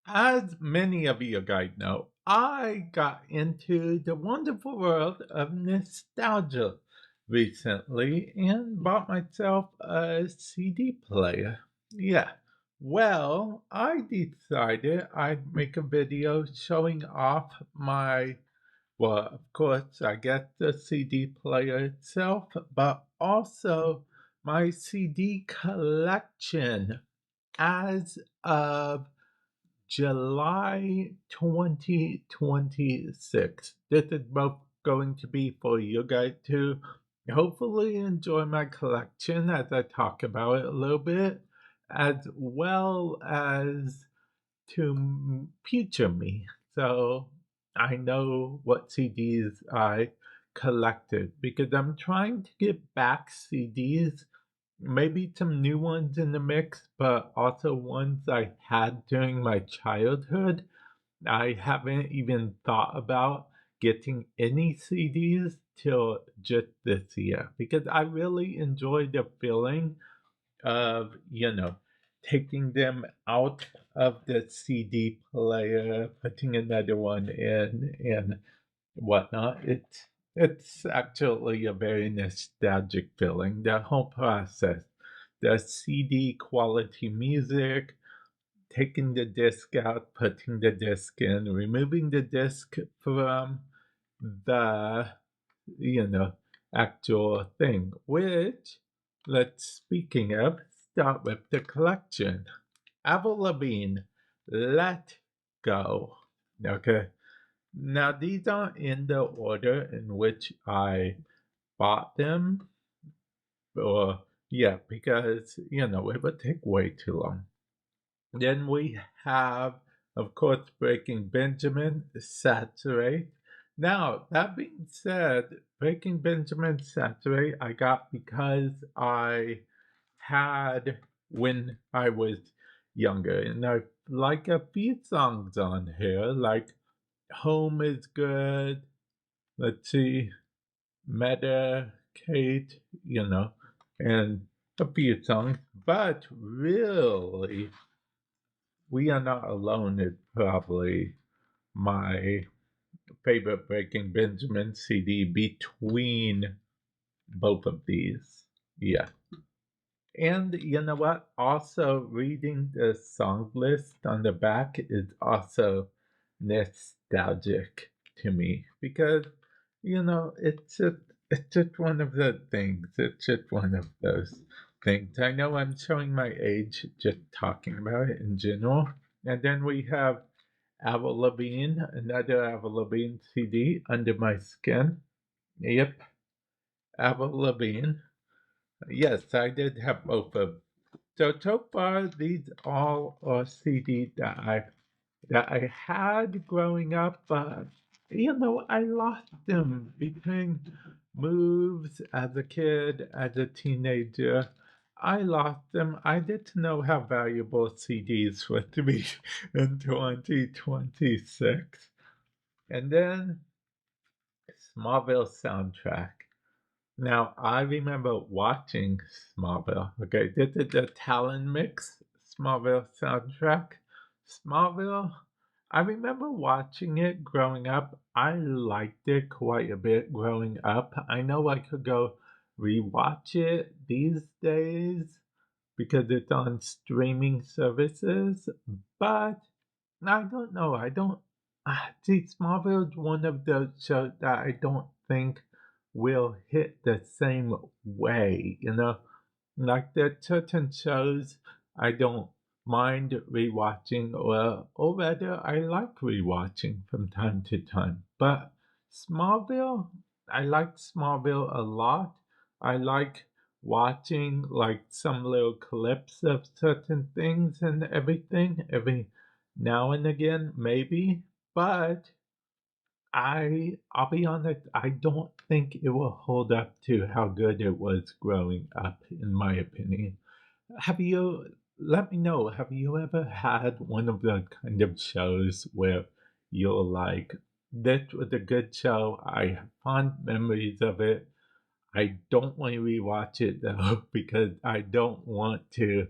As many of you guys know, I got into the wonderful world of nostalgia recently and bought myself a CD player. Yeah. Well, I decided I'd make a video showing off of course, I get the CD player itself, but also my CD collection as of July 2026. This is both going to be for you guys to hopefully enjoy my collection as I talk about it a little bit, as well as to future me. So I know what CDs I collected because I'm trying to get back CDs, maybe some new ones in the mix, but also ones I had during my childhood. I haven't even thought about getting any CDs till just this year because I really enjoy the feeling of, taking them out of the CD player, putting another one in, and whatnot. It's actually a very nostalgic feeling. The whole process, the CD quality music, taking the disc out, putting the disc in, removing the disc from the you know actual thing. Which, let's speaking of, start with the collection. Avril Lavigne, Let Go. Okay. Now, these aren't in the order in which I bought them, or yeah, because it would take way too long. Then we have, of course, Breaking Benjamin, Saturate. Now, that being said, Breaking Benjamin, Saturate, I got because I had when I was younger, and I like a few songs on here, like Home is Good. Let's see, Medicaid, and a few songs. But really, We Are Not Alone is probably my favorite Breaking Benjamin CD between both of these. Yeah. And you know what? Also, reading the song list on the back is also nostalgic to me because it's just one of the things. It's just one of those things. I know I'm showing my age just talking about it in general. And then we have Avril Lavigne, another Avril Lavigne CD, Under My Skin. Yep, Avril Lavigne. Yes, I did have both of. So far, these all are CDs that I had growing up, but I lost them between moves as a kid, as a teenager. I lost them. I didn't know how valuable CDs were to me in 2026. And then Smallville soundtrack. Now, I remember watching Smallville. Okay, this is the Talon Mix Smallville soundtrack. Smallville, I remember watching it growing up. I liked it quite a bit growing up. I know I could go rewatch it these days because it's on streaming services, but I don't know. I don't. See, Smallville is one of those shows that I don't think will hit the same way. Like there are certain shows I don't mind rewatching, or rather, I like rewatching from time to time. But Smallville, I like Smallville a lot. I like watching like some little clips of certain things and everything every now and again, maybe. But I'll be honest, I don't think it will hold up to how good it was growing up, in my opinion. Have you, let me know, have you ever had one of the kind of shows where you're like, this was a good show, I have fond memories of it, I don't want to rewatch it though, because I don't want to,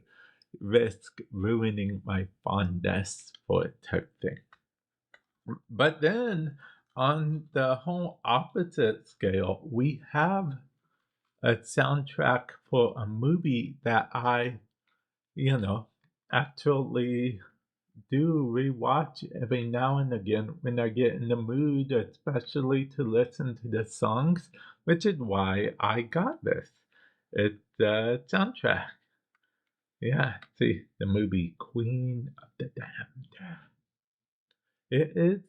risk ruining my fondness for it type thing. But then on the whole opposite scale, we have a soundtrack for a movie that I, you know, actually do rewatch every now and again when I get in the mood, especially to listen to the songs, which is why I got this. It's the soundtrack. Yeah, see, the movie Queen of the Damned. It is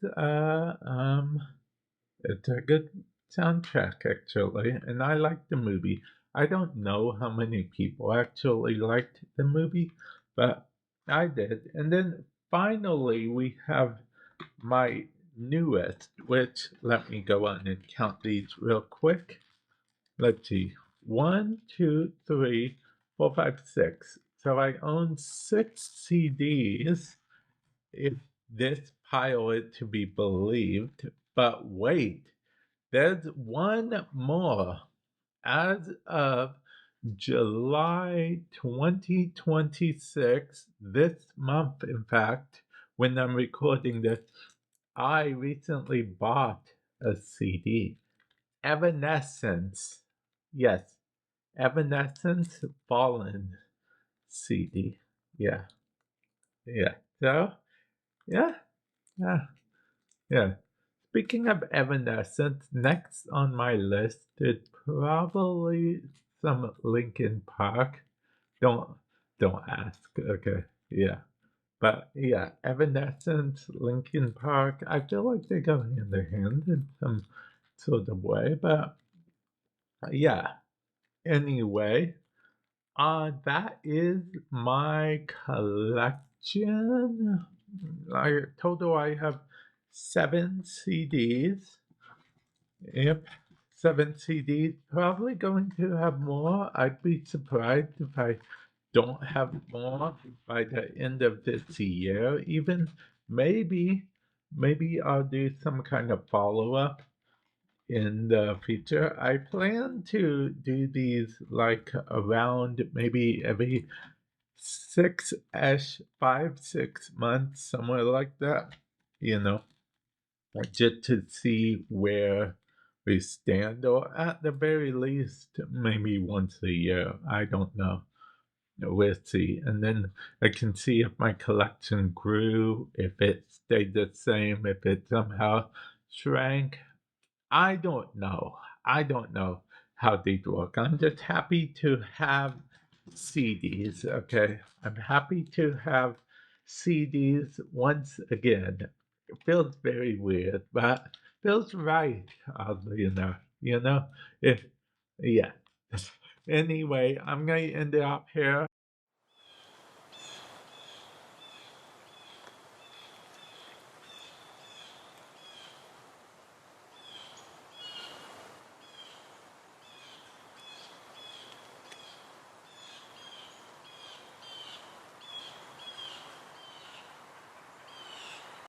it's a good soundtrack actually, and I like the movie. I don't know how many people actually liked the movie, but I did. And then finally we have my newest, which let me go on and count these real quick. Let's see. One, two, three, four, five, six. So I own 6 CDs if this pile is to be believed. But wait, there's one more. As of July 2026, this month, in fact, when I'm recording this, I recently bought a CD. Evanescence. Yes, Evanescence Fallen CD. Yeah, yeah. So, yeah, yeah, yeah. Speaking of Evanescence, next on my list is probably some Linkin Park. Don't don't ask. Okay, yeah, but yeah, Evanescence, Linkin Park. I feel like they go hand in hand in some sort of way, but yeah. Anyway, that is my collection. I have 7 CDs. Yep, 7 CDs. Probably going to have more. I'd be surprised if I don't have more by the end of this year. Even maybe I'll do some kind of follow up in the future. I plan to do these like around maybe every 6-ish, 5, 6 months, somewhere like that, you know, just to see where we stand, or at the very least, maybe once a year. I don't know. We'll see. And then I can see if my collection grew, if it stayed the same, if it somehow shrank. I don't know. I don't know how these work. I'm just happy to have CDs, okay? I'm happy to have CDs once again. It feels very weird, but feels right, oddly enough. You know? If yeah. Anyway, I'm gonna end it up here.